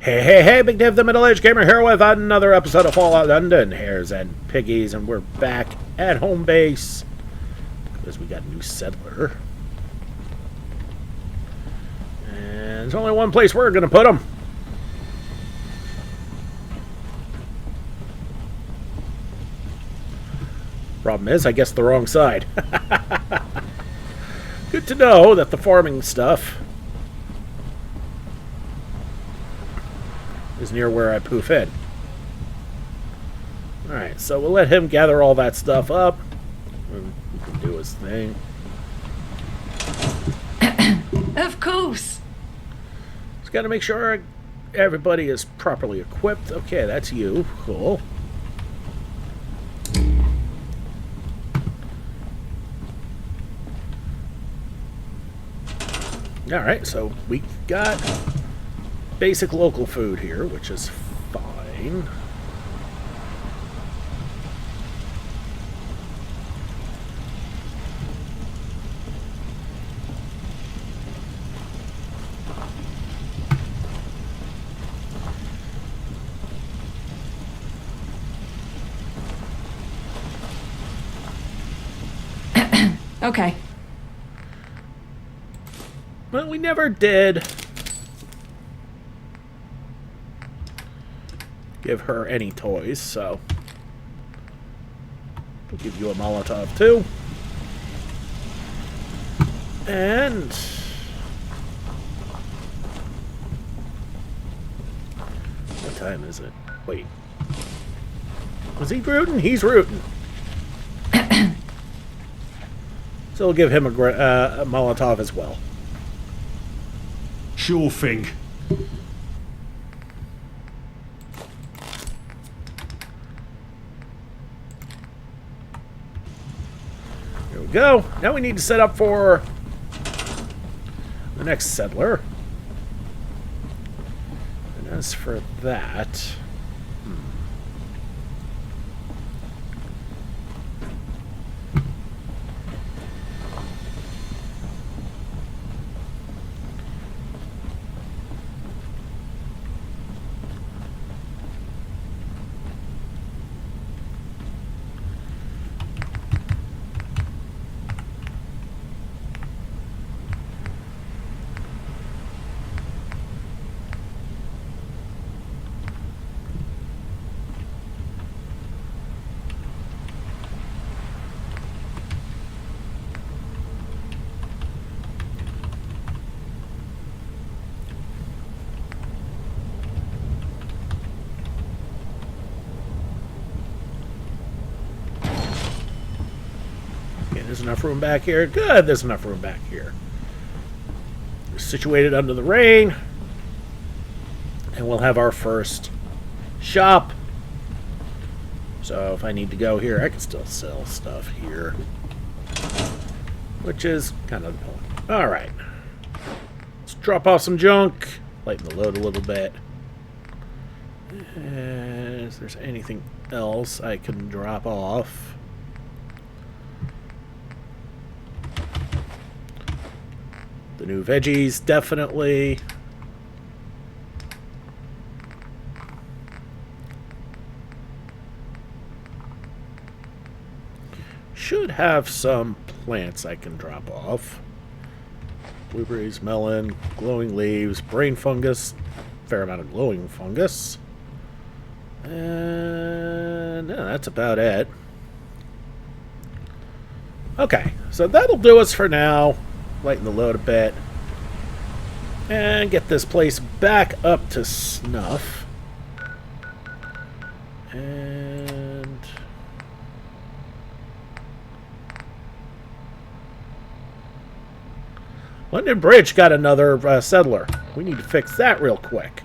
Hey, hey, hey, Big Dave the Middle-Aged Gamer here with another episode of Fallout London, Hares and Piggies, and we're back at home base because we got a new settler. And there's only one place we're going to put him. Problem is, I guess the wrong side. Good to know that the farming stuff is near where I poof in. Alright, so we'll let him gather all that stuff up. He can do his thing. Of course. Just gotta make sure everybody is properly equipped. Okay, that's you. Cool. Alright, so we got basic local food here, which is fine. Okay. Well, we never did give her any toys, so we'll give you a Molotov too. And what time is it? Wait. Was he rooting? He's rooting. So we'll give him a Molotov as well. Sure thing. There we go. Now we need to set up for the next settler. And as for that... There's enough room back here. Good, there's enough room back here. We're situated under the rain. And we'll have our first shop. So if I need to go here, I can still sell stuff here. Which is kind of the point. Alright. Let's drop off some junk. Lighten the load a little bit. And if there's anything else I can drop off. The new veggies, definitely. Should have some plants I can drop off. Blueberries, melon, glowing leaves, brain fungus, fair amount of glowing fungus. And no, that's about it. Okay, so that'll do us for now. Lighten the load a bit. And get this place back up to snuff. And London Bridge got another settler. We need to fix that real quick.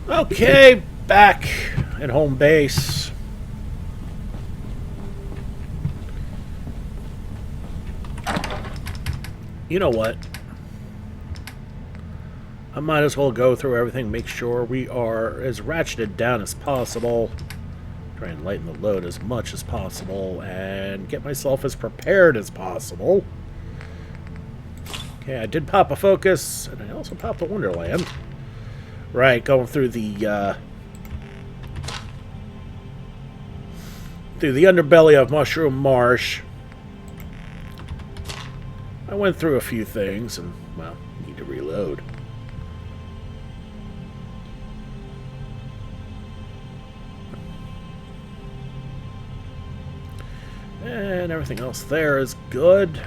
Okay, back at home base. You know what? I might as well go through everything, make sure we are as ratcheted down as possible. Try and lighten the load as much as possible and get myself as prepared as possible. Okay, I did pop a focus, and I also popped a Wonderland. Right, going through the underbelly of Mushroom Marsh. I went through a few things and, well, need to reload. And everything else there is good.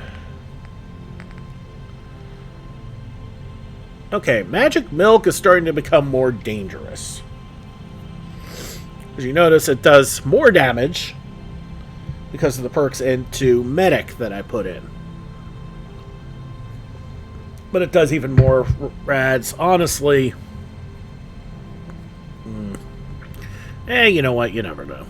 Okay, magic milk is starting to become more dangerous. As you notice, it does more damage because of the perks into medic that I put in. But it does even more rads. Honestly, you know what? You never know.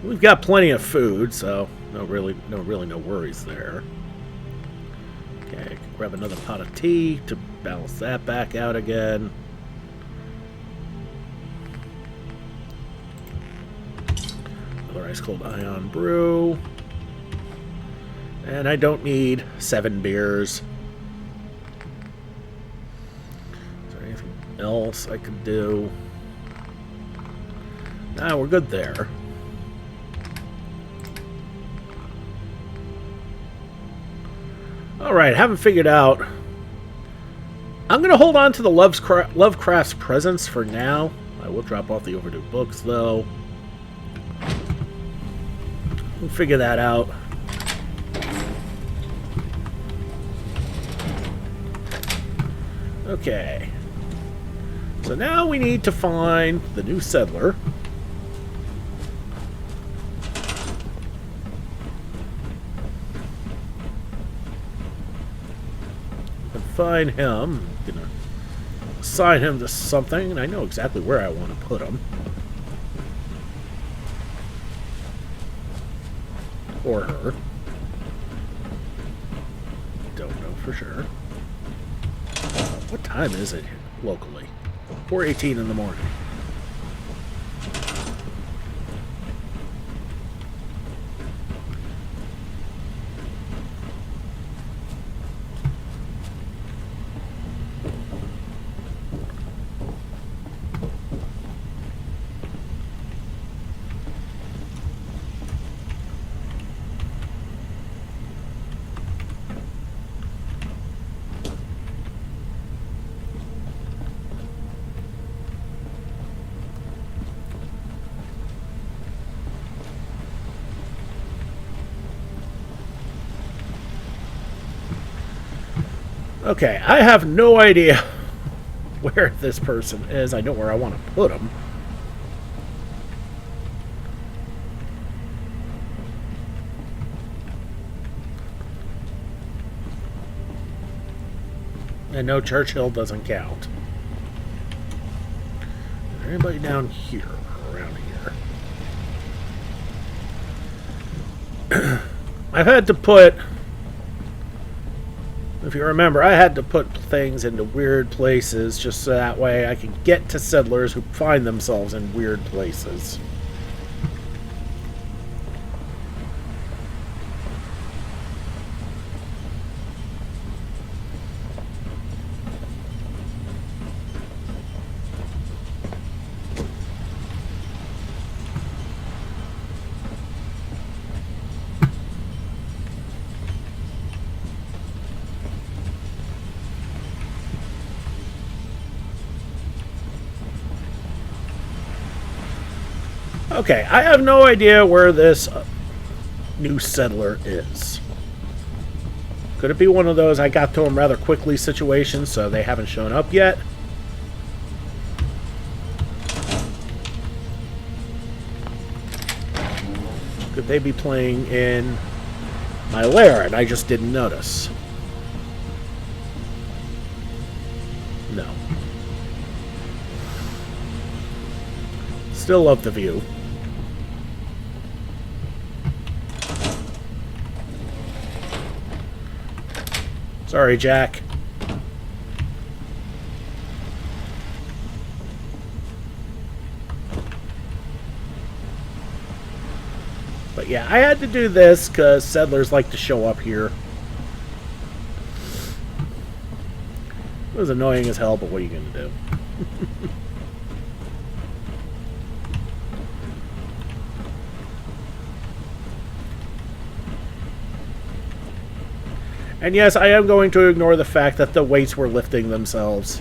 We've got plenty of food, so no worries there. Okay, grab another pot of tea to balance that back out again. Another ice cold ion brew. And I don't need 7 beers. Is there anything else I could do? Nah, we're good there. Alright, haven't figured out. I'm going to hold on to the Lovecraft's presence for now. I will drop off the overdue books, though. We'll figure that out. Okay. So now we need to find the new settler. Find him. I'm gonna assign him to something, and I know exactly where I want to put him. Or her. Don't know for sure. What time is it locally? 4:18 in the morning. Okay, I have no idea where this person is. I know where I want to put him. And no, Churchill doesn't count. Is there anybody down here, around here? I've had to put... If you remember, I had to put things into weird places just so that way I can get to settlers who find themselves in weird places. Okay, I have no idea where this new settler is. Could it be one of those I got to them rather quickly situations, so they haven't shown up yet? Could they be playing in my lair and I just didn't notice? No. Still love the view. Sorry, Jack. But But yeah, I had to do this because settlers like to show up here. It was annoying as hell, but what are you going to do? And yes, I am going to ignore the fact that the weights were lifting themselves.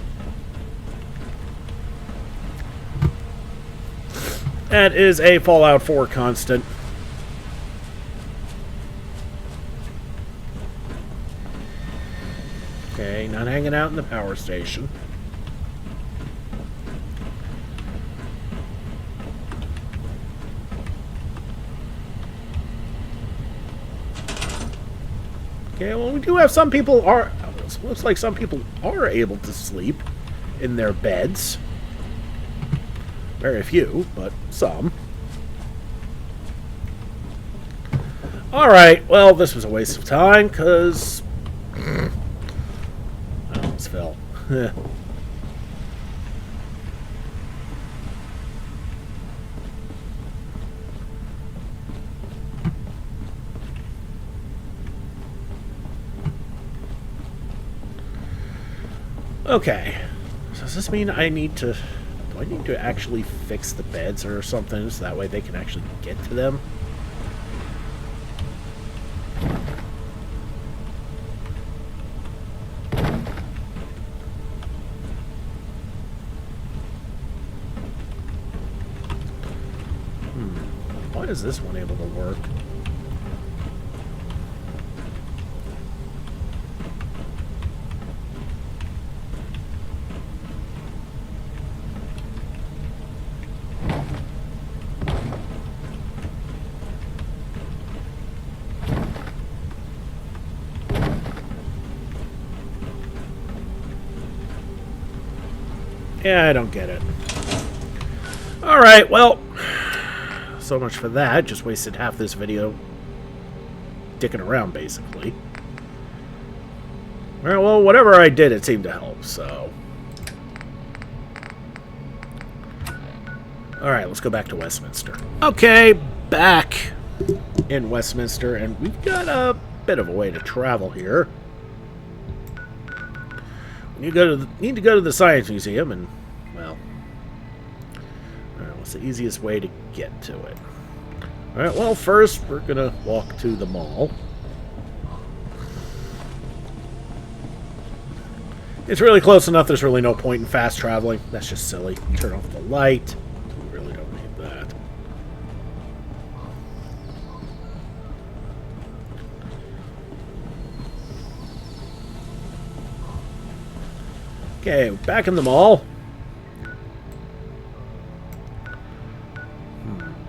That is a Fallout 4 constant. Okay, not hanging out in the power station. Okay, well, we do have some people are... Looks like some people are able to sleep in their beds. Very few, but some. Alright, well, this was a waste of time, because... I almost fell. Okay. So does this mean I need to... Do I need to actually fix the beds or something so that way they can actually get to them? Why is this one able to work? Yeah, I don't get it. Alright, well, so much for that. Just wasted half this video dicking around, basically. Alright, well, whatever I did, it seemed to help, so... Alright, let's go back to Westminster. Okay, back in Westminster, and we've got a bit of a way to travel here. You need to go to the Science Museum, and, well, what's the easiest way to get to it? Alright, well, first, we're going to walk to the mall. It's really close enough, there's really no point in fast traveling. That's just silly. Turn off the light. We really don't need that. Okay, back in the mall.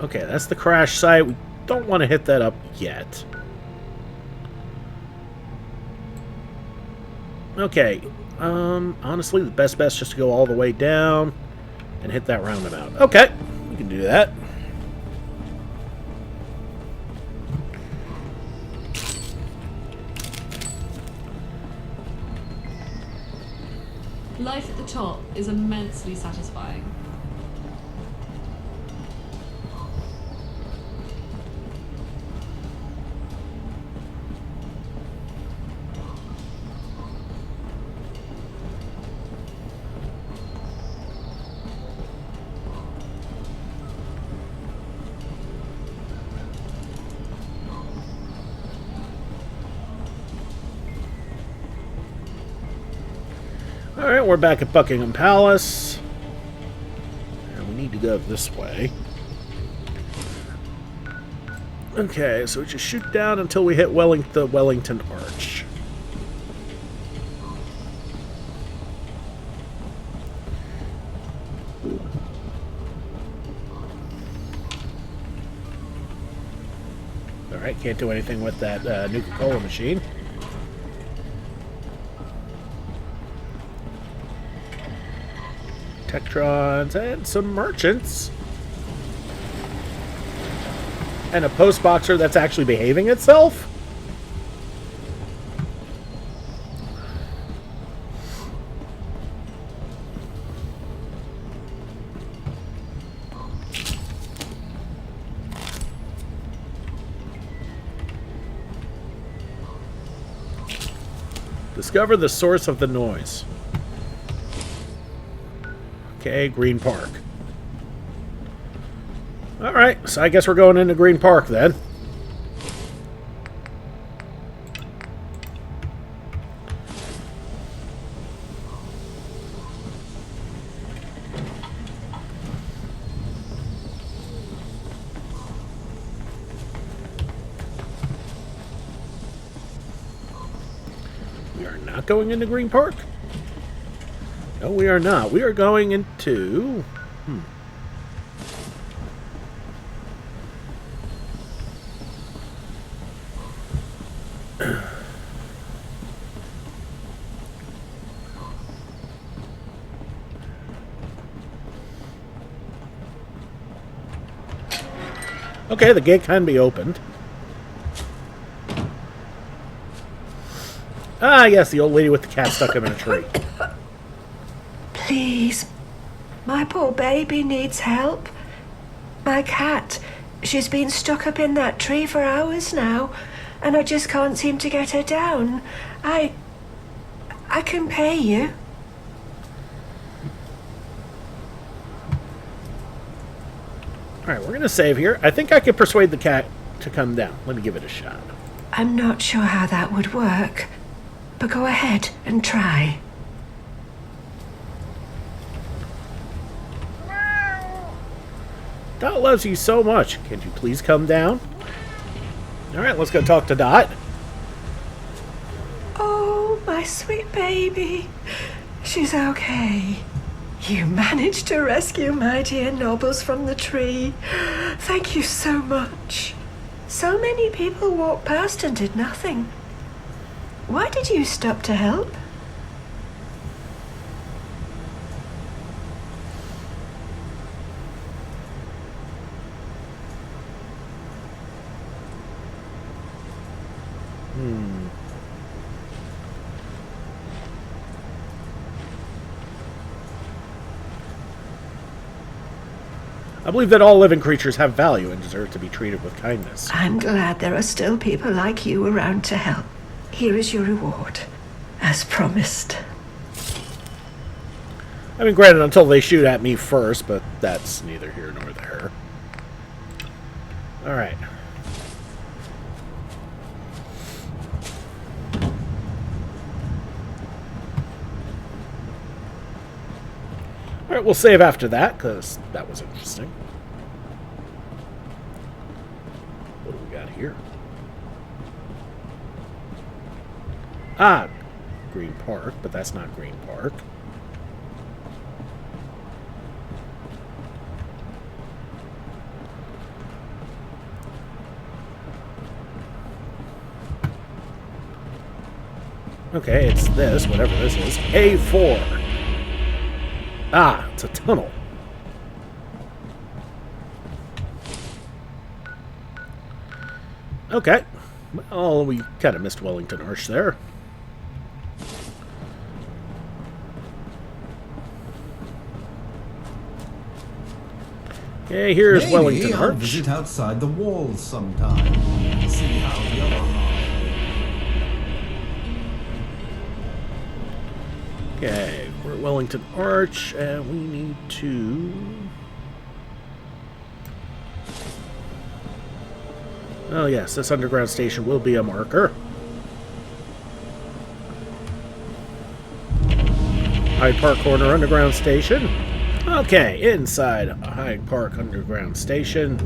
Okay, that's the crash site. We don't want to hit that up yet. Okay, honestly, the best bet's just to go all the way down and hit that roundabout. Okay, we can do that. Life at the top is immensely satisfying. Alright, we're back at Buckingham Palace. And we need to go this way. Okay, so we just shoot down until we hit the Wellington Arch. Alright, can't do anything with that Nuka-Cola machine. Tektrons and some merchants. And a post boxer that's actually behaving itself? Discover the source of the noise. Okay, Green Park. Alright, so I guess we're going into Green Park then. We are not going into Green Park? No, we are not. We are going into... Okay, the gate can be opened. Ah, yes, the old lady with the cat stuck him in a tree. Please, my poor baby needs help. My cat, she's been stuck up in that tree for hours now, and I just can't seem to get her down. I can pay you. Alright, we're going to save here. I think I could persuade the cat to come down. Let me give it a shot. I'm not sure how that would work, but go ahead and try. Dot loves you so much. Can you please come down? Alright, let's go talk to Dot. Oh, my sweet baby. She's okay. You managed to rescue my dear Nobles from the tree. Thank you so much. So many people walked past and did nothing. Why did you stop to help? I believe that all living creatures have value and deserve to be treated with kindness. I'm glad there are still people like you around to help. Here is your reward, as promised. I mean, granted, until they shoot at me first, but that's neither here nor there. Alright. Alright, we'll save after that, because that was interesting. What do we got here? Ah, Green Park, but that's not Green Park. Okay, it's this, whatever this is. A4. Ah, it's a tunnel. Okay. Well, we kind of missed Wellington Arch there. Okay, here's Maybe Wellington I'll Arch. visit outside the walls sometime. See how the other half. Okay, we're at Wellington Arch, and we need to... Oh yes, this underground station will be a marker. Hyde Park Corner Underground Station. Okay, inside Hyde Park Underground Station.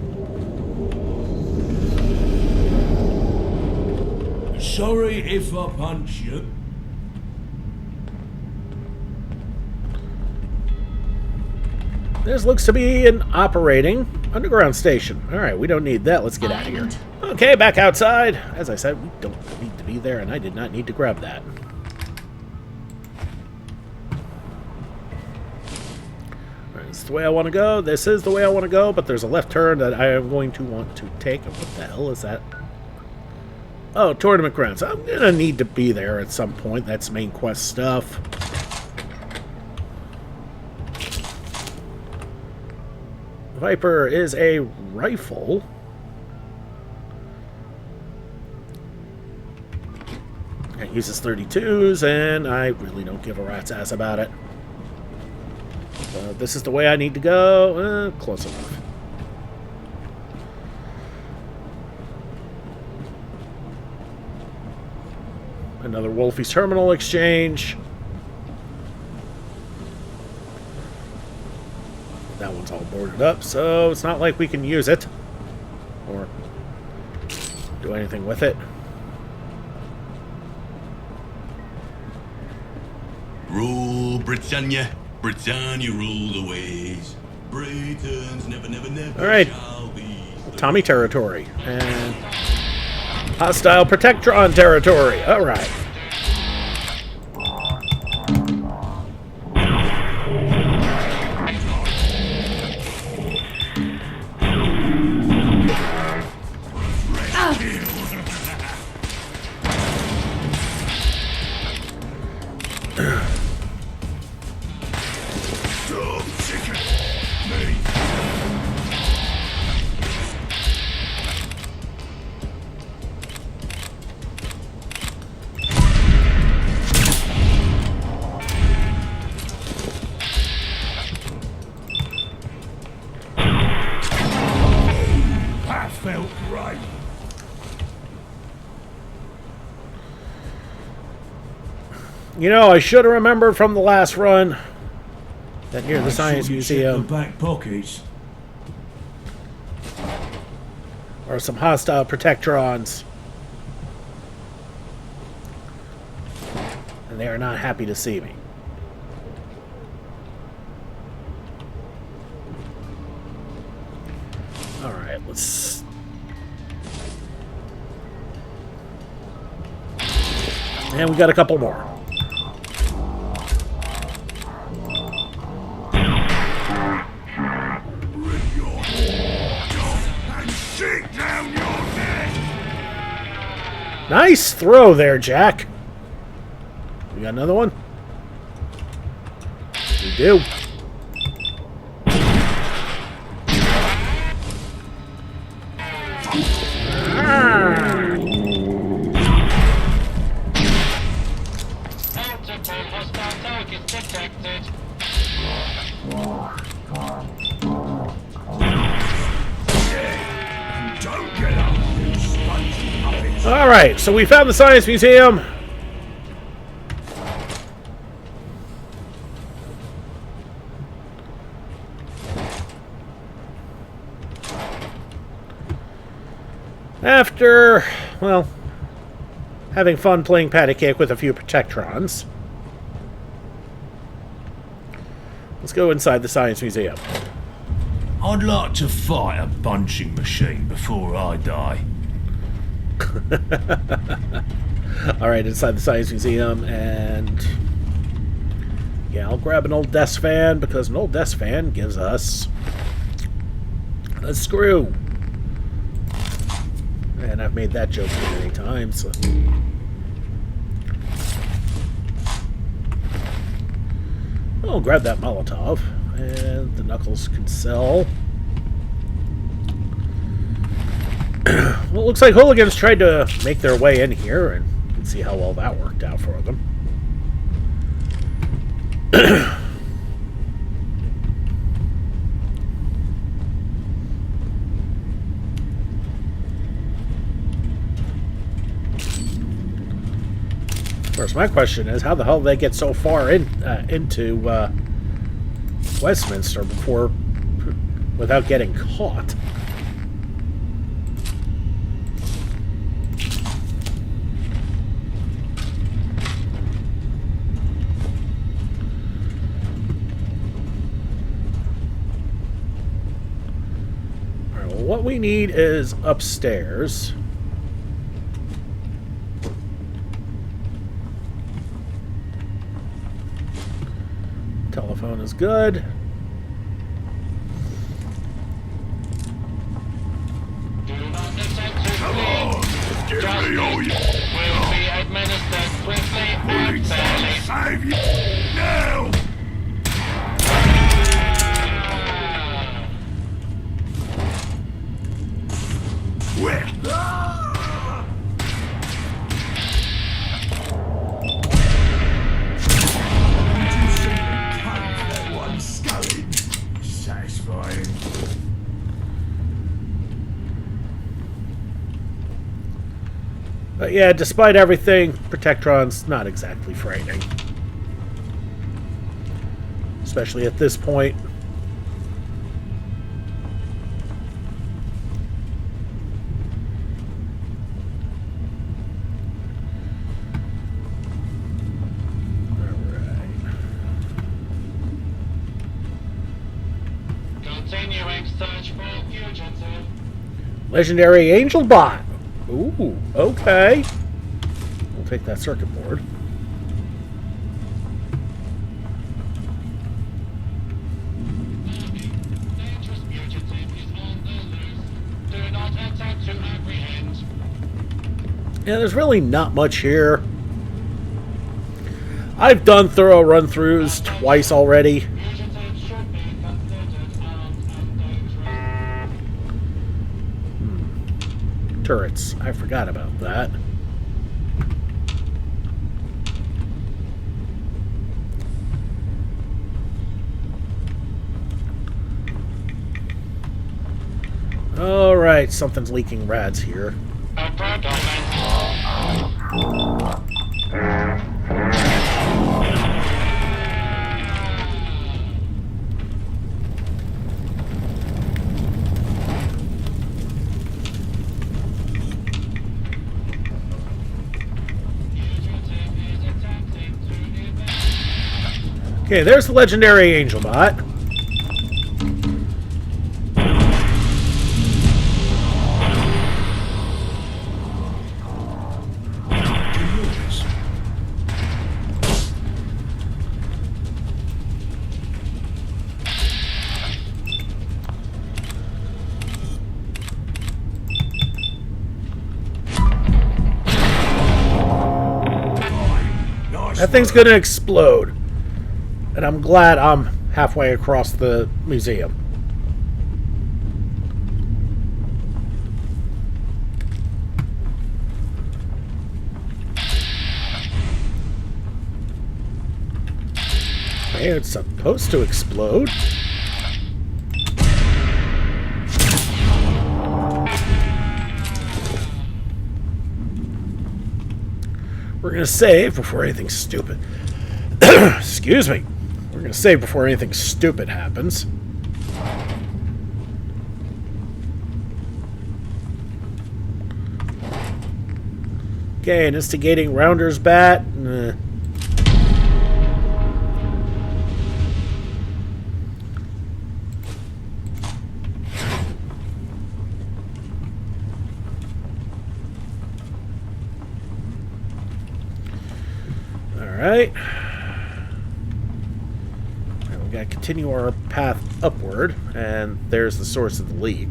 Sorry if I punch you. This looks to be an operating underground station. Alright, we don't need that. Let's get out of here. Island. Okay, back outside. As I said, we don't need to be there, and I did not need to grab that. Alright, this is the way I want to go. This is the way I want to go, but there's a left turn that I am going to want to take. And what the hell is that? Oh, tournament grounds. I'm going to need to be there at some point. That's main quest stuff. Viper is a rifle. It uses 32s, and I really don't give a rat's ass about it. This is the way I need to go. Close enough. Another Wolfie's Terminal exchange. That one's all boarded up, so it's not like we can use it. Or do anything with it. Rule Britannia, Britannia rule the ways. Britons never, never, never All right. shall be. Tommy territory. And hostile Protectron territory. All right. That felt great. You know, I should have remembered from the last run that near the Science Should we check Museum the back pockets. are some hostile Protectrons. And they are not happy to see me. Alright, let's... And we got a couple more. Nice throw there, Jack. We got another one? We do. Alright, so we found the Science Museum. After, well, having fun playing patty cake with a few Protectrons, let's go inside the Science Museum. I'd like to fight a punching machine before I die. Alright, inside the Science Museum, and yeah, I'll grab an old desk fan, because an old desk fan gives us a screw. And I've made that joke many times. So. I'll grab that Molotov, and the Knuckles can sell. Well, it looks like hooligans tried to make their way in here, and you can see how well that worked out for them. Of course, my question is, how the hell did they get so far into Westminster without getting caught? What we need is upstairs. Telephone is good. Will be administered swiftly and fairly. Save you now! But yeah, despite everything, Protectron's not exactly frightening. Especially at this point. Continuing search for fugitive. Legendary Angel Bot. Ooh, okay. We'll take that circuit board. Dangerous fugitive is on the loose. Do not attempt to apprehend. Yeah, there's really not much here. I've done thorough run-throughs twice already. Fugitive should be considered armed and dangerous. Turrets. I forgot about that. Alright, something's leaking rads here. Okay, there's the legendary Angel Bot. That thing's gonna explode. And I'm glad I'm halfway across the museum. Hey, it's supposed to explode. We're gonna save before anything stupid. Excuse me. We're gonna save before anything stupid happens. Okay, and instigating Rounder's Bat. Alright. We gotta continue our path upward, and there's the source of the leak.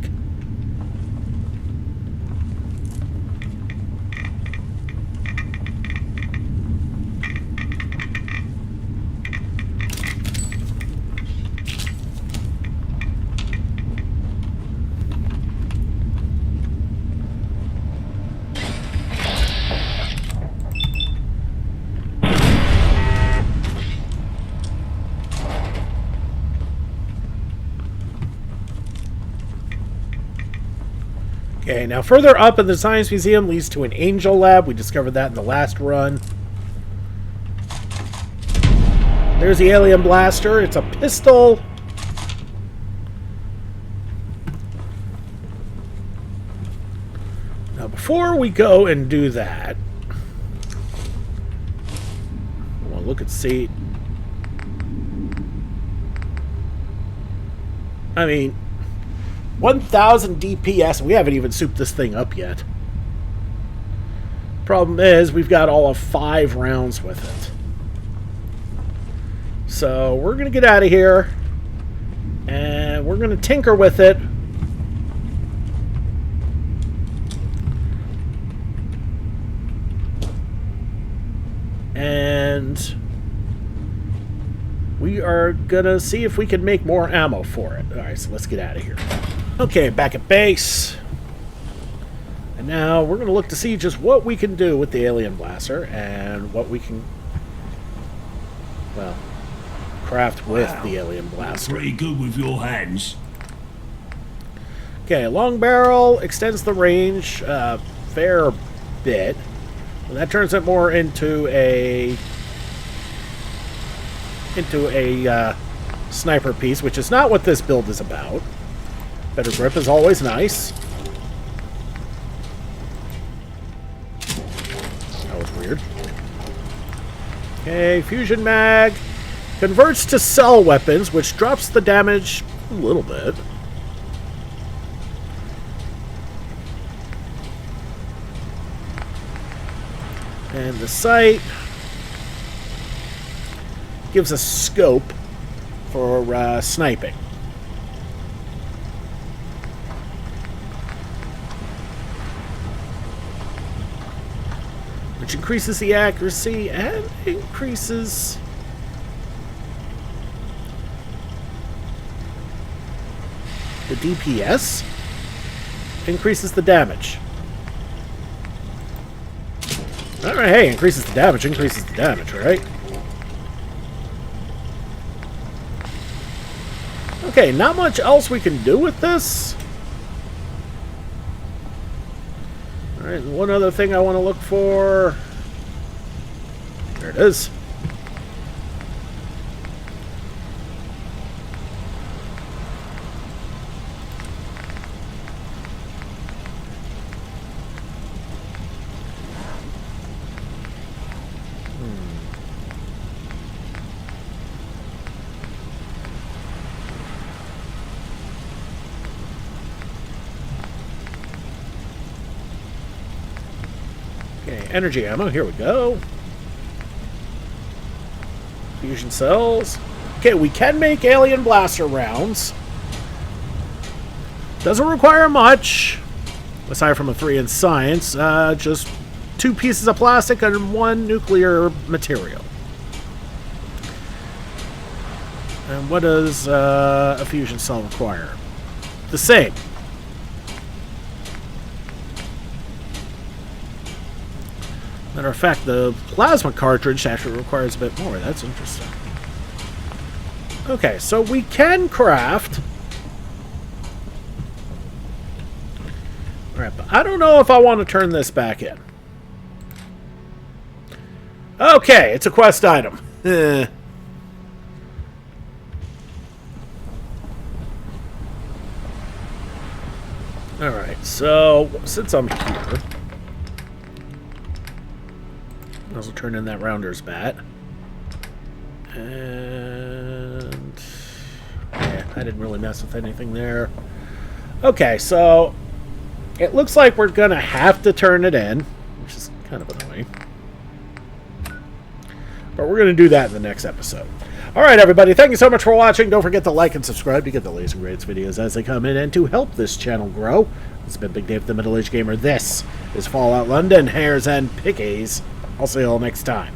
Okay, now further up in the Science Museum leads to an Angel Lab. We discovered that in the last run. There's the Alien Blaster. It's a pistol. Now, before we go and do that, we'll look at see. I mean, 1,000 DPS. We haven't even souped this thing up yet. Problem is, we've got all of 5 rounds with it. So, we're going to get out of here. And we're going to tinker with it. And we are going to see if we can make more ammo for it. Alright, so let's get out of here. Okay, back at base. And now we're going to look to see just what we can do with the Alien Blaster and what we can, well, craft with the Alien Blaster. Pretty good with your hands. Okay, long barrel extends the range a fair bit. And that turns it more into a sniper piece, which is not what this build is about. Better grip is always nice. That was weird. Okay, fusion mag. Converts to cell weapons, which drops the damage a little bit. And the sight gives us scope for sniping. Which increases the accuracy and increases the DPS. Increases the damage. Alright, hey, increases the damage, right? Okay, not much else we can do with this. Alright, one other thing I want to look for. There it is. Okay, energy ammo, here we go. Fusion cells. Okay, we can make alien blaster rounds. Doesn't require much, aside from a 3 in science. Just 2 pieces of plastic and 1 nuclear material. And what does a fusion cell require? The same. Matter of fact, the plasma cartridge actually requires a bit more. That's interesting. Okay, so we can craft. Alright, but I don't know if I want to turn this back in. Okay, it's a quest item. Alright, so since I'm here, I'll also turn in that rounder's bat. And yeah, I didn't really mess with anything there. Okay, so it looks like we're gonna have to turn it in, which is kind of annoying. But we're gonna do that in the next episode. Alright, everybody, thank you so much for watching. Don't forget to like and subscribe to get the latest and greatest videos as they come in and to help this channel grow. This has been Big Dave the Middle-Aged Gamer. This is Fallout London, Hares, and Piggies. I'll see you all next time.